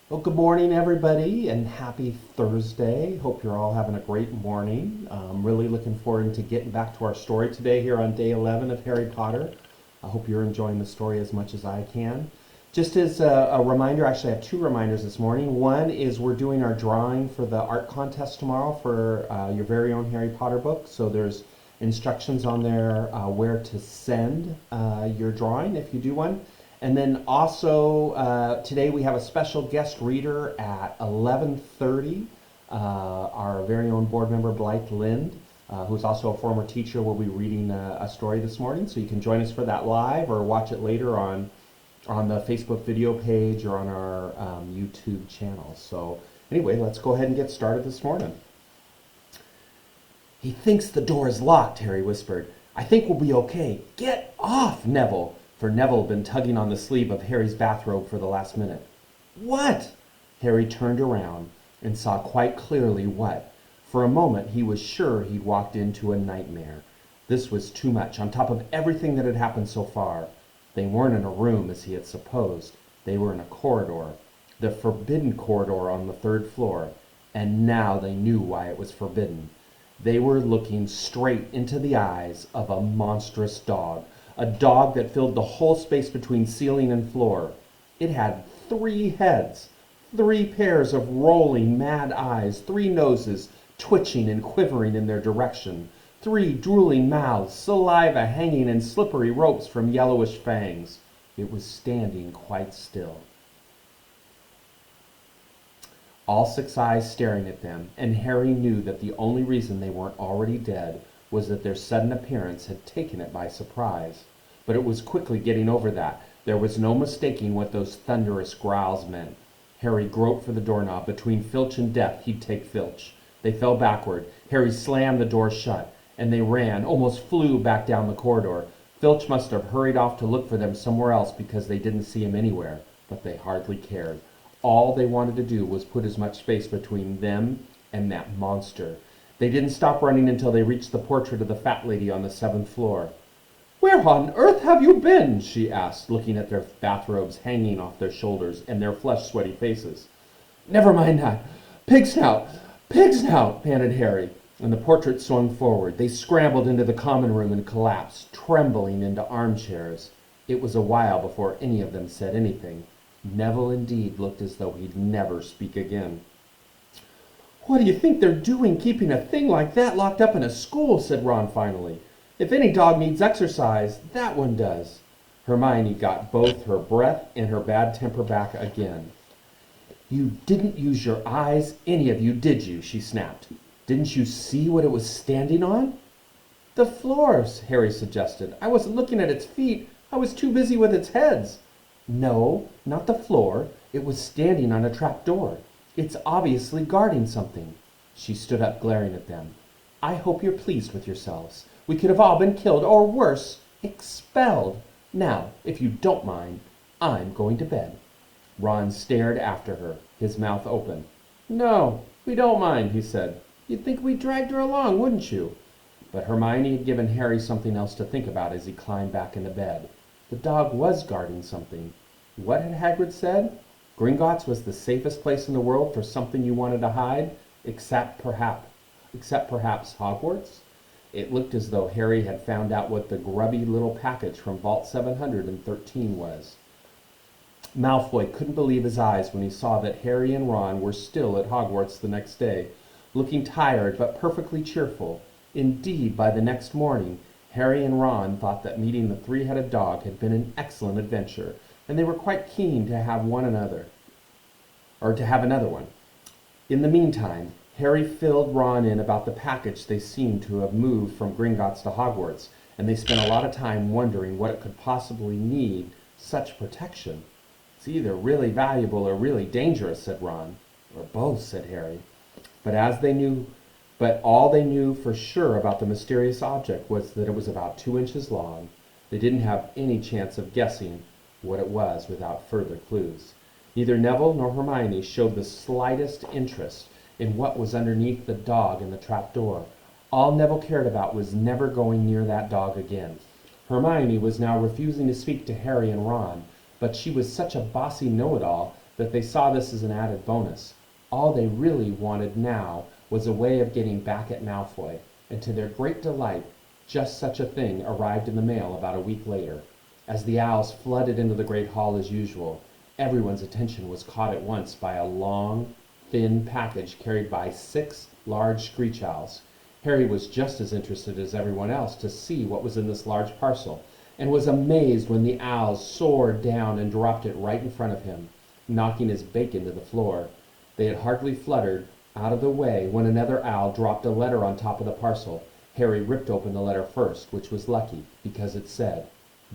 Well, good morning, everybody, and happy Thursday. Hope you're all having a great morning. I'm really looking forward to getting back to our story today here on day 11 of Harry Potter. I hope you're enjoying the story as much as I can. Just as a reminder, actually, I have two reminders this morning. One is we're doing our drawing for the art contest tomorrow for your very own Harry Potter book. So there's instructions on there where to send your drawing if you do one. And then also today we have a special guest reader at 11:30. Our very own board member Blythe Lind, who's also a former teacher, will be reading a story this morning. So you can join us for that live or watch it later on the Facebook video page or on our YouTube channel. So anyway, let's go ahead and get started this morning. He thinks the door is locked, Harry whispered. I think we'll be okay. Get off, Neville! For Neville had been tugging on the sleeve of Harry's bathrobe for the last minute. What? Harry turned around and saw quite clearly what. For a moment he was sure he'd walked into a nightmare. This was too much, on top of everything that had happened so far. They weren't in a room, as he had supposed. They were in a corridor. The forbidden corridor on the third floor. And now they knew why it was forbidden. They were looking straight into the eyes of a monstrous dog. A dog that filled the whole space between ceiling and floor. It had 3 heads, 3 pairs of rolling, mad eyes, 3 noses twitching and quivering in their direction, 3 drooling mouths, saliva hanging in slippery ropes from yellowish fangs. It was standing quite still. All 6 eyes staring at them, and Harry knew that the only reason they weren't already dead was that their sudden appearance had taken it by surprise. But it was quickly getting over that. There was no mistaking what those thunderous growls meant. Harry groped for the doorknob. Between Filch and death, he'd take Filch. They fell backward. Harry slammed the door shut, and they ran, almost flew back down the corridor. Filch must have hurried off to look for them somewhere else because they didn't see him anywhere, but they hardly cared. All they wanted to do was put as much space between them and that monster. They didn't stop running until they reached the portrait of the fat lady on the 7th floor. Where on earth have you been? She asked, looking at their bathrobes hanging off their shoulders and their flushed, sweaty faces. Never mind that. Pig snout! Pig snout! Panted Harry, and the portrait swung forward. They scrambled into the common room and collapsed, trembling into armchairs. It was a while before any of them said anything. Neville indeed looked as though he'd never speak again. What do you think they're doing keeping a thing like that locked up in a school? Said Ron finally. If any dog needs exercise, that one does. Hermione got both her breath and her bad temper back again. You didn't use your eyes, any of you, did you? She snapped. Didn't you see what it was standing on? The floors, Harry suggested. I wasn't looking at its feet. I was too busy with its heads. No, not the floor. It was standing on a trap door. It's obviously guarding something. She stood up, glaring at them. I hope you're pleased with yourselves. We could have all been killed, or worse, expelled. Now, if you don't mind, I'm going to bed. Ron stared after her, his mouth open. No, we don't mind, he said. You'd think we dragged her along, wouldn't you? But Hermione had given Harry something else to think about as he climbed back into bed. The dog was guarding something. What had Hagrid said? Gringotts was the safest place in the world for something you wanted to hide, except perhaps Hogwarts? It looked as though Harry had found out what the grubby little package from Vault 713 was. Malfoy couldn't believe his eyes when he saw that Harry and Ron were still at Hogwarts the next day, looking tired but perfectly cheerful. Indeed, by the next morning, Harry and Ron thought that meeting the 3-headed dog had been an excellent adventure, and they were quite keen to have another one. In the meantime, Harry filled Ron in about the package they seemed to have moved from Gringotts to Hogwarts, and they spent a lot of time wondering what it could possibly need such protection. It's either really valuable or really dangerous, said Ron. Or both, said Harry. But all they knew for sure about the mysterious object was that it was about 2 inches long. They didn't have any chance of guessing what it was without further clues. Neither Neville nor Hermione showed the slightest interest in what was underneath the dog in the trapdoor. All Neville cared about was never going near that dog again. Hermione was now refusing to speak to Harry and Ron, but she was such a bossy know-it-all that they saw this as an added bonus. All they really wanted now was a way of getting back at Malfoy, and to their great delight, just such a thing arrived in the mail about a week later. As the owls flooded into the great hall as usual, everyone's attention was caught at once by a long, thin package carried by 6 large screech owls. Harry was just as interested as everyone else to see what was in this large parcel, and was amazed when the owls soared down and dropped it right in front of him, knocking his bacon to the floor. They had hardly fluttered out of the way when another owl dropped a letter on top of the parcel. Harry ripped open the letter first, which was lucky, because it said,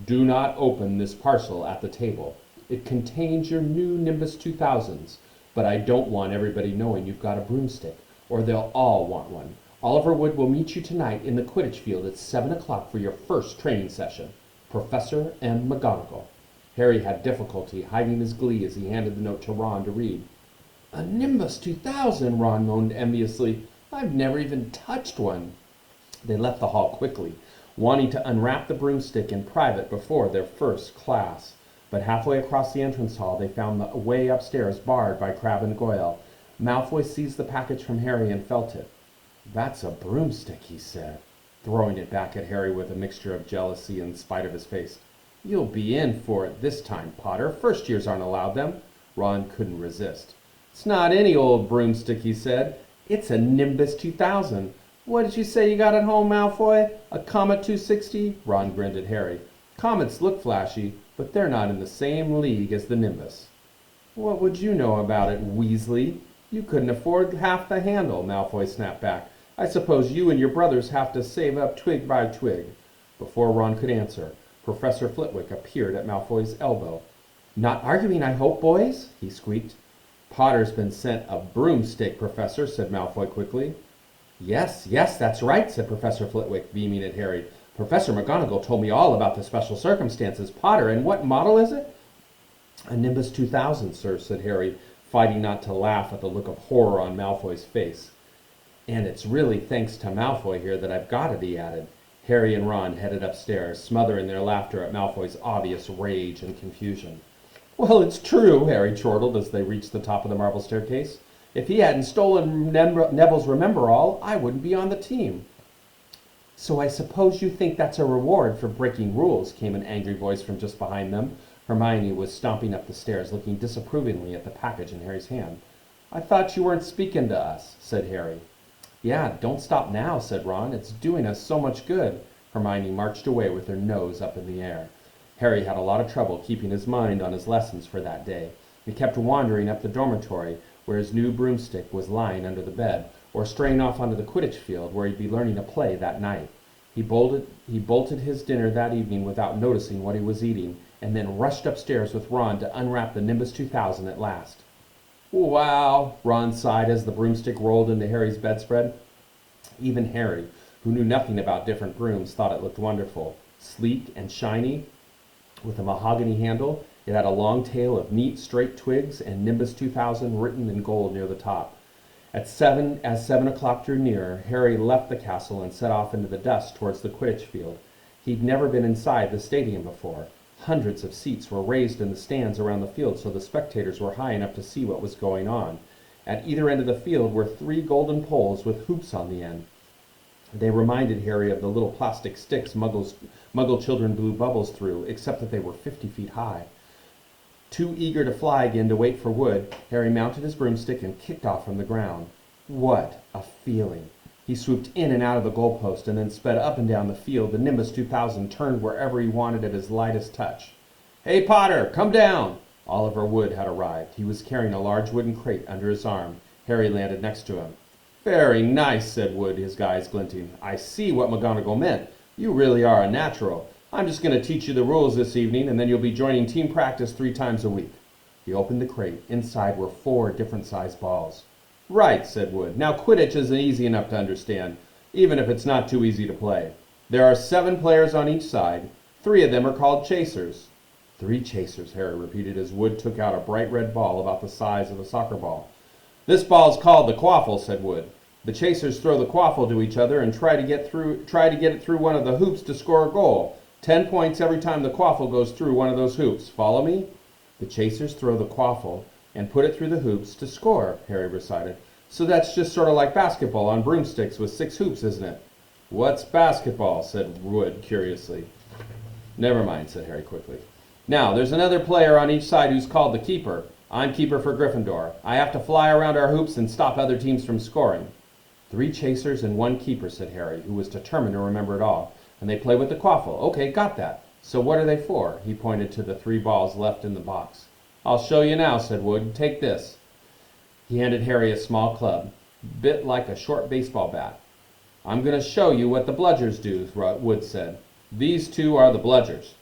"Do not open this parcel at the table. It contains your new Nimbus 2000s, but I don't want everybody knowing you've got a broomstick, or they'll all want one. Oliver Wood will meet you tonight in the Quidditch field at 7 o'clock for your first training session. Professor M. McGonagall." Harry had difficulty hiding his glee as he handed the note to Ron to read. "A Nimbus 2000, Ron moaned enviously. "I've never even touched one." They left the hall quickly, wanting to unwrap the broomstick in private before their first class. But halfway across the entrance hall, they found the way upstairs barred by Crabbe and Goyle. Malfoy seized the package from Harry and felt it. "That's a broomstick," he said, throwing it back at Harry with a mixture of jealousy in spite of his face. "You'll be in for it this time, Potter. First years aren't allowed them." Ron couldn't resist. "It's not any old broomstick," he said. "It's a Nimbus 2000. What did you say you got at home, Malfoy? A Comet 260? Ron grinned at Harry. "Comets look flashy, but they're not in the same league as the Nimbus." "What would you know about it, Weasley? You couldn't afford half the handle," Malfoy snapped back. "I suppose you and your brothers have to save up twig by twig." Before Ron could answer, Professor Flitwick appeared at Malfoy's elbow. "Not arguing, I hope, boys?" he squeaked. "Potter's been sent a broomstick, Professor," said Malfoy quickly. Yes, that's right," said Professor Flitwick, beaming at Harry. "Professor McGonagall told me all about the special circumstances. Potter, and what model is it?" "A Nimbus 2000, sir," said Harry, fighting not to laugh at the look of horror on Malfoy's face. "And it's really thanks to Malfoy here that I've got it," he added. Harry and Ron headed upstairs, smothering their laughter at Malfoy's obvious rage and confusion. "Well, it's true," Harry chortled as they reached the top of the marble staircase. "If he hadn't stolen Neville's Remember-All, I wouldn't be on the team." "So I suppose you think that's a reward for breaking rules," came an angry voice from just behind them. Hermione was stomping up the stairs, looking disapprovingly at the package in Harry's hand. "I thought you weren't speaking to us," said Harry. "Yeah, don't stop now," said Ron. "It's doing us so much good." Hermione marched away with her nose up in the air. Harry had a lot of trouble keeping his mind on his lessons for that day. He kept wandering up the dormitory, where his new broomstick was lying under the bed, or straying off onto the Quidditch field, where he'd be learning to play that night. He bolted his dinner that evening without noticing what he was eating, and then rushed upstairs with Ron to unwrap the Nimbus 2000 at last. "Wow!" Ron sighed as the broomstick rolled into Harry's bedspread. Even Harry, who knew nothing about different brooms, thought it looked wonderful. Sleek and shiny, with a mahogany handle, it had a long tail of neat, straight twigs and Nimbus 2000 written in gold near the top. As 7 o'clock drew nearer, Harry left the castle and set off into the dusk towards the Quidditch field. He'd never been inside the stadium before. Hundreds of seats were raised in the stands around the field so the spectators were high enough to see what was going on. At either end of the field were 3 golden poles with hoops on the end. They reminded Harry of the little plastic sticks Muggle children blew bubbles through, except that they were 50 feet high. Too eager to fly again to wait for Wood, Harry mounted his broomstick and kicked off from the ground. What a feeling! He swooped in and out of the goalpost and then sped up and down the field. The Nimbus 2000 turned wherever he wanted at his lightest touch. "Hey, Potter, come down!" Oliver Wood had arrived. He was carrying a large wooden crate under his arm. Harry landed next to him. "Very nice," said Wood, his eyes glinting. "I see what McGonagall meant. You really are a natural. I'm just going to teach you the rules this evening, and then you'll be joining team practice 3 times a week." He opened the crate. Inside were 4 different-sized balls. "Right," said Wood. "Now Quidditch is easy enough to understand, even if it's not too easy to play. There are 7 players on each side. 3 of them are called chasers." 3 chasers, Harry repeated as Wood took out a bright red ball about the size of a soccer ball. "This ball's called the quaffle," said Wood. "The chasers throw the quaffle to each other and try to get it through one of the hoops to score a goal. 10 points every time the quaffle goes through one of those hoops. Follow me?" The chasers throw the quaffle and put it through the hoops to score, Harry recited. So that's just sort of like basketball on broomsticks with 6 hoops, isn't it? What's basketball? Said Wood curiously. Never mind, said Harry quickly. Now, there's another player on each side who's called the keeper. I'm keeper for Gryffindor. I have to fly around our hoops and stop other teams from scoring. 3 chasers and 1 keeper, said Harry, who was determined to remember it all. And they play with the quaffle. Okay, got that. So what are they for? He pointed to the 3 balls left in the box. I'll show you now, said Wood. Take this. He handed Harry a small club, bit like a short baseball bat. I'm going to show you what the bludgers do, Wood said. These 2 are the bludgers.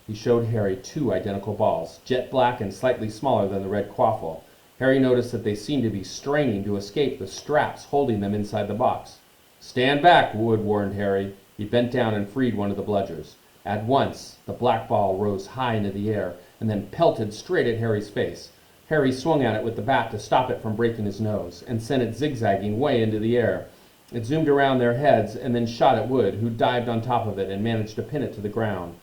He showed Harry 2 identical balls, jet black and slightly smaller than the red quaffle. Harry noticed that they seemed to be straining to escape the straps holding them inside the box. Stand back, Wood warned Harry. He bent down and freed one of the bludgers. At once, the black ball rose high into the air and then pelted straight at Harry's face. Harry swung at it with the bat to stop it from breaking his nose and sent it zigzagging way into the air. It zoomed around their heads and then shot at Wood, who dived on top of it and managed to pin it to the ground.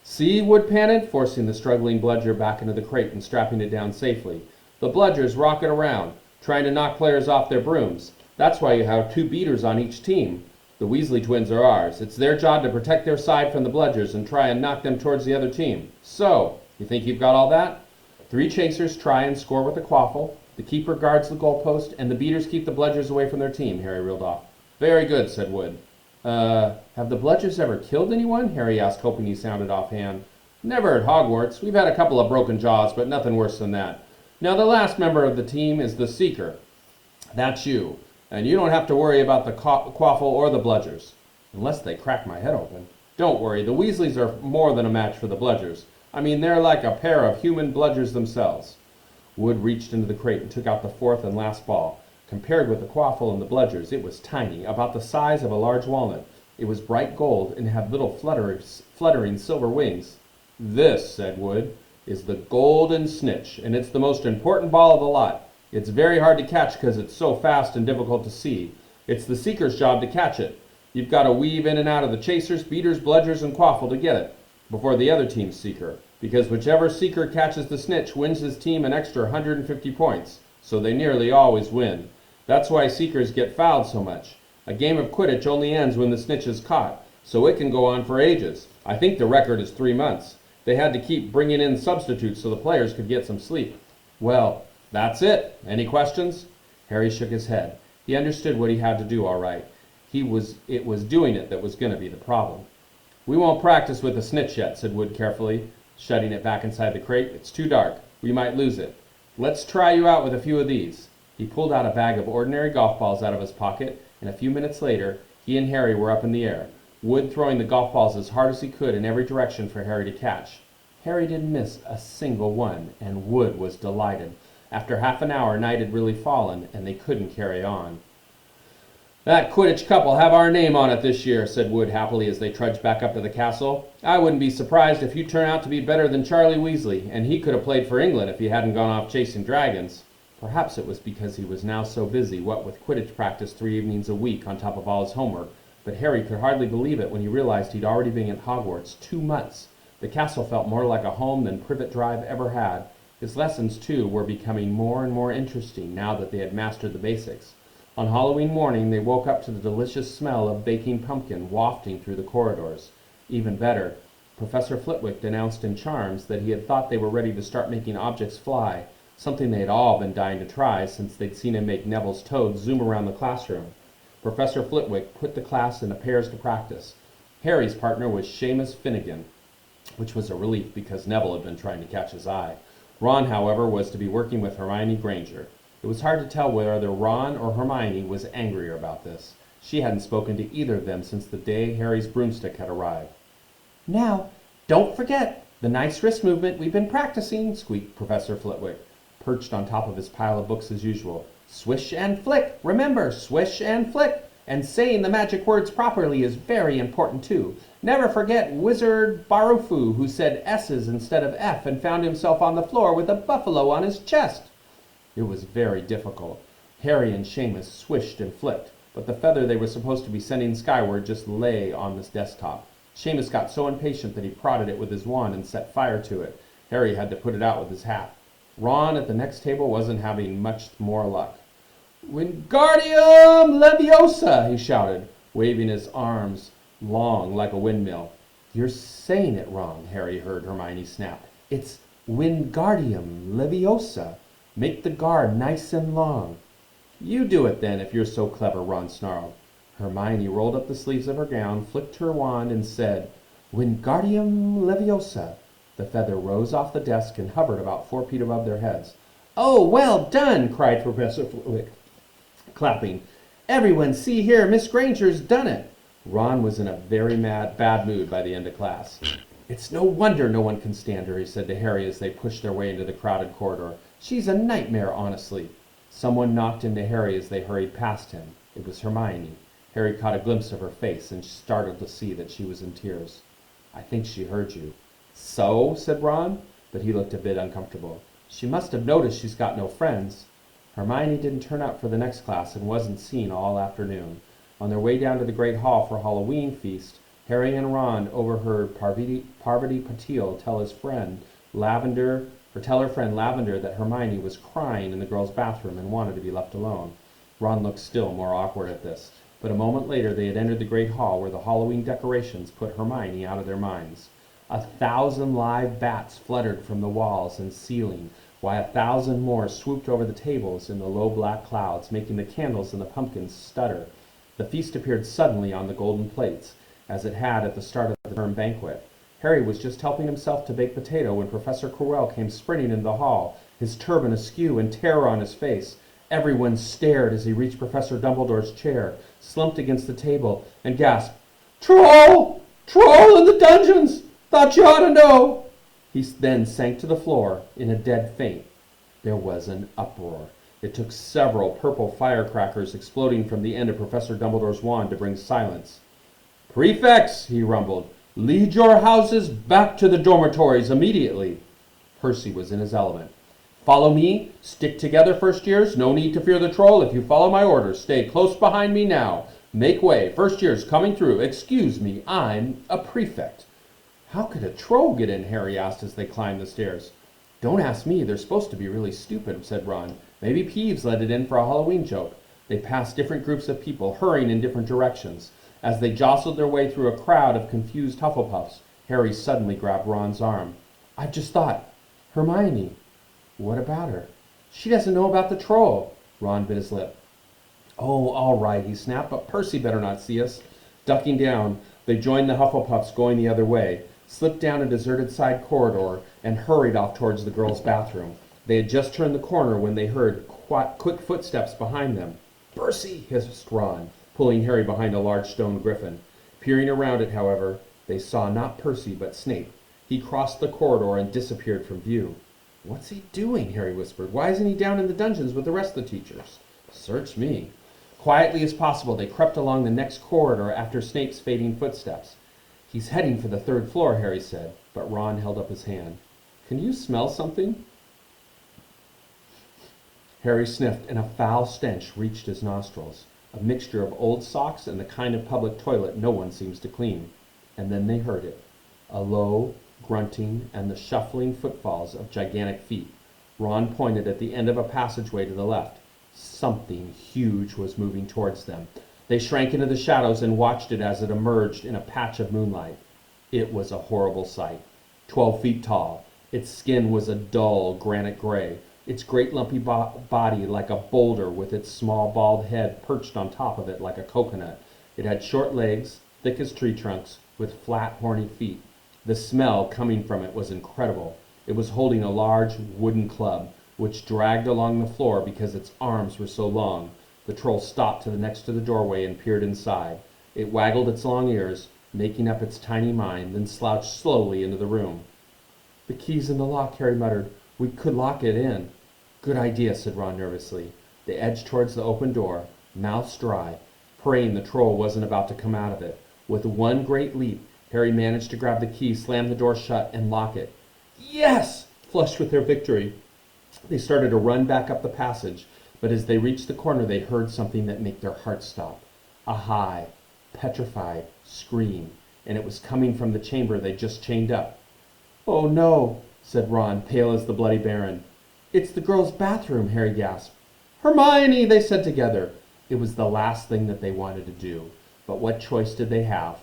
See, Wood panted, forcing the struggling bludger back into the crate and strapping it down safely. The bludgers rocket around, trying to knock players off their brooms. That's why you have 2 beaters on each team. The Weasley twins are ours. It's their job to protect their side from the bludgers and try and knock them towards the other team. So, you think you've got all that? 3 chasers try and score with the quaffle. The keeper guards the goalpost, and the beaters keep the bludgers away from their team, Harry reeled off. Very good, said Wood. Have the bludgers ever killed anyone? Harry asked, hoping he sounded offhand. Never at Hogwarts. We've had a couple of broken jaws, but nothing worse than that. Now, the last member of the team is the Seeker. That's you. And you don't have to worry about the quaffle or the bludgers. Unless they crack my head open. Don't worry, the Weasleys are more than a match for the bludgers. I mean, they're like a pair of human bludgers themselves. Wood reached into the crate and took out the 4th and last ball. Compared with the quaffle and the bludgers, it was tiny, about the size of a large walnut. It was bright gold and had little fluttering silver wings. This, said Wood, is the golden snitch, and it's the most important ball of the lot. It's very hard to catch because it's so fast and difficult to see. It's the Seeker's job to catch it. You've got to weave in and out of the chasers, beaters, bludgers, and quaffle to get it, before the other team's Seeker, because whichever Seeker catches the snitch wins his team an extra 150 points, so they nearly always win. That's why Seekers get fouled so much. A game of Quidditch only ends when the snitch is caught, so it can go on for ages. I think the record is 3 months. They had to keep bringing in substitutes so the players could get some sleep. Well, that's it. Any questions? Harry shook his head. He understood what he had to do all right. It was doing it that was going to be the problem. We won't practice with the snitch yet, said Wood carefully, shutting it back inside the crate. It's too dark. We might lose it. Let's try you out with a few of these. He pulled out a bag of ordinary golf balls out of his pocket, and a few minutes later, he and Harry were up in the air, Wood throwing the golf balls as hard as he could in every direction for Harry to catch. Harry didn't miss a single one, and Wood was delighted. After half an hour, night had really fallen, and they couldn't carry on. That Quidditch cup'll have our name on it this year, said Wood happily as they trudged back up to the castle. I wouldn't be surprised if you turn out to be better than Charlie Weasley, and he could have played for England if he hadn't gone off chasing dragons. Perhaps it was because he was now so busy, what with Quidditch practice 3 evenings a week on top of all his homework, but Harry could hardly believe it when he realized he'd already been at Hogwarts 2 months. The castle felt more like a home than Privet Drive ever had. His lessons, too, were becoming more and more interesting now that they had mastered the basics. On Halloween morning, they woke up to the delicious smell of baking pumpkin wafting through the corridors. Even better, Professor Flitwick announced in Charms that he had thought they were ready to start making objects fly, something they had all been dying to try since they'd seen him make Neville's toad zoom around the classroom. Professor Flitwick put the class into pairs to practice. Harry's partner was Seamus Finnegan, which was a relief because Neville had been trying to catch his eye. Ron, however, was to be working with Hermione Granger. It was hard to tell whether Ron or Hermione was angrier about this. She hadn't spoken to either of them since the day Harry's broomstick had arrived. "Now, don't forget the nice wrist movement we've been practicing," squeaked Professor Flitwick, perched on top of his pile of books as usual. "Swish and flick. Remember, swish and flick. And saying the magic words properly is very important, too. Never forget Wizard Barufu, who said S's instead of F and found himself on the floor with a buffalo on his chest." It was very difficult. Harry and Seamus swished and flicked, but the feather they were supposed to be sending skyward just lay on this desktop. Seamus got so impatient that he prodded it with his wand and set fire to it. Harry had to put it out with his hat. Ron at the next table wasn't having much more luck. "Wingardium Leviosa!" he shouted, waving his arms long like a windmill. "You're saying it wrong," Harry heard Hermione snap. "It's Wingardium Leviosa. Make the guard nice and long." "You do it then, if you're so clever," Ron snarled. Hermione rolled up the sleeves of her gown, flicked her wand, and said, "Wingardium Leviosa." The feather rose off the desk and hovered about 4 feet above their heads. "Oh, well done!" cried Professor Flitwick, clapping. "Everyone, see here, Miss Granger's done it." Ron was in a very bad mood by the end of class. "It's no wonder no one can stand her," he said to Harry as they pushed their way into the crowded corridor. "She's a nightmare, honestly." Someone knocked into Harry as they hurried past him. It was Hermione. Harry caught a glimpse of her face and startled to see that she was in tears. "I think she heard you." "So?" said Ron, but he looked a bit uncomfortable. "She must have noticed she's got no friends." Hermione didn't turn up for the next class and wasn't seen all afternoon. On their way down to the Great Hall for Halloween feast, Harry and Ron overheard Parvati Patil tell her friend Lavender that Hermione was crying in the girls' bathroom and wanted to be left alone. Ron looked still more awkward at this, but a moment later they had entered the Great Hall where the Halloween decorations put Hermione out of their minds. 1,000 live bats fluttered from the walls and ceiling, while 1,000 more swooped over the tables in the low black clouds, making the candles and the pumpkins stutter. The feast appeared suddenly on the golden plates, as it had at the start of the term banquet. Harry was just helping himself to baked potato when Professor Quirrell came sprinting into the hall, his turban askew and terror on his face. Everyone stared as he reached Professor Dumbledore's chair, slumped against the table, and gasped, "Troll! Troll in the dungeons! Thought you ought to know!" He then sank to the floor in a dead faint. There was an uproar. It took several purple firecrackers exploding from the end of Professor Dumbledore's wand to bring silence. "Prefects," he rumbled, "lead your houses back to the dormitories immediately." Percy was in his element. "Follow me. Stick together, first years. No need to fear the troll if you follow my orders. Stay close behind me now. Make way. First years coming through. Excuse me, I'm a prefect." "How could a troll get in?" Harry asked as they climbed the stairs. "Don't ask me. They're supposed to be really stupid," said Ron. "Maybe Peeves let it in for a Halloween joke." They passed different groups of people, hurrying in different directions. As they jostled their way through a crowd of confused Hufflepuffs, Harry suddenly grabbed Ron's arm. "I've just thought. Hermione." "What about her?" "She doesn't know about the troll." Ron bit his lip. "Oh, all right," he snapped, "but Percy better not see us." Ducking down, they joined the Hufflepuffs going the other way, slipped down a deserted side corridor, and hurried off towards the girls' bathroom. They had just turned the corner when they heard quick footsteps behind them. "Percy!" hissed Ron, pulling Harry behind a large stone griffin. Peering around it, however, they saw not Percy but Snape. He crossed the corridor and disappeared from view. "What's he doing?" Harry whispered. "Why isn't he down in the dungeons with the rest of the teachers?" "Search me." Quietly as possible, they crept along the next corridor after Snape's fading footsteps. "He's heading for the 3rd floor," Harry said, but Ron held up his hand. "Can you smell something?" Harry sniffed, and a foul stench reached his nostrils, a mixture of old socks and the kind of public toilet no one seems to clean. And then they heard it, a low grunting and the shuffling footfalls of gigantic feet. Ron pointed at the end of a passageway to the left. Something huge was moving towards them. They shrank into the shadows and watched it as it emerged in a patch of moonlight. It was a horrible sight. 12 feet tall. Its skin was a dull granite gray. Its great lumpy body like a boulder with its small bald head perched on top of it like a coconut. It had short legs, thick as tree trunks, with flat, horny feet. The smell coming from it was incredible. It was holding a large wooden club, which dragged along the floor because its arms were so long. The troll stopped next to the doorway and peered inside. It waggled its long ears, making up its tiny mind, then slouched slowly into the room. "The key's in the lock," Harry muttered. "We could lock it in." "Good idea," said Ron nervously. They edged towards the open door, mouths dry, praying the troll wasn't about to come out of it. With one great leap, Harry managed to grab the key, slam the door shut, and lock it. "Yes!" Flushed with their victory, they started to run back up the passage, but as they reached the corner they heard something that made their hearts stop. A high, petrified scream, and it was coming from the chamber they'd just chained up. "Oh no," said Ron, pale as the Bloody Baron. It's the girls' bathroom, Harry gasped. Hermione, they said together. It was the last thing that they wanted to do, but what choice did they have?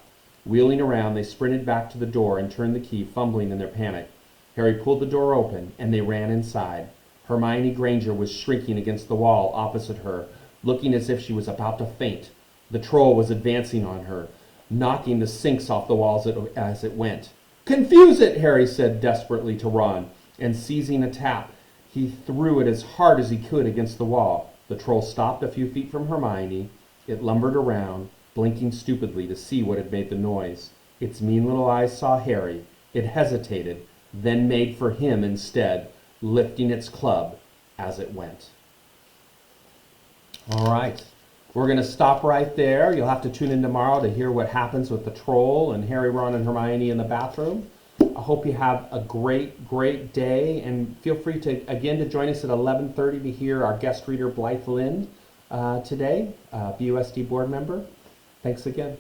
Wheeling around, they sprinted back to the door and turned the key, fumbling in their panic. Harry pulled the door open, and they ran inside. Hermione Granger was shrinking against the wall opposite her, looking as if she was about to faint. The troll was advancing on her, knocking the sinks off the walls as it went. Confuse it, Harry said desperately to Ron, and seizing a tap, he threw it as hard as he could against the wall. The troll stopped a few feet from Hermione. It lumbered around, blinking stupidly to see what had made the noise. Its mean little eyes saw Harry. It hesitated, then made for him instead, lifting its club as it went. All right, we're going to stop right there. You'll have to tune in tomorrow to hear what happens with the troll and Harry, Ron, and Hermione in the bathroom. I hope you have a great day, and feel free to join us at 11:30 to hear our guest reader Blythe Lind today, BUSD board member. Thanks again.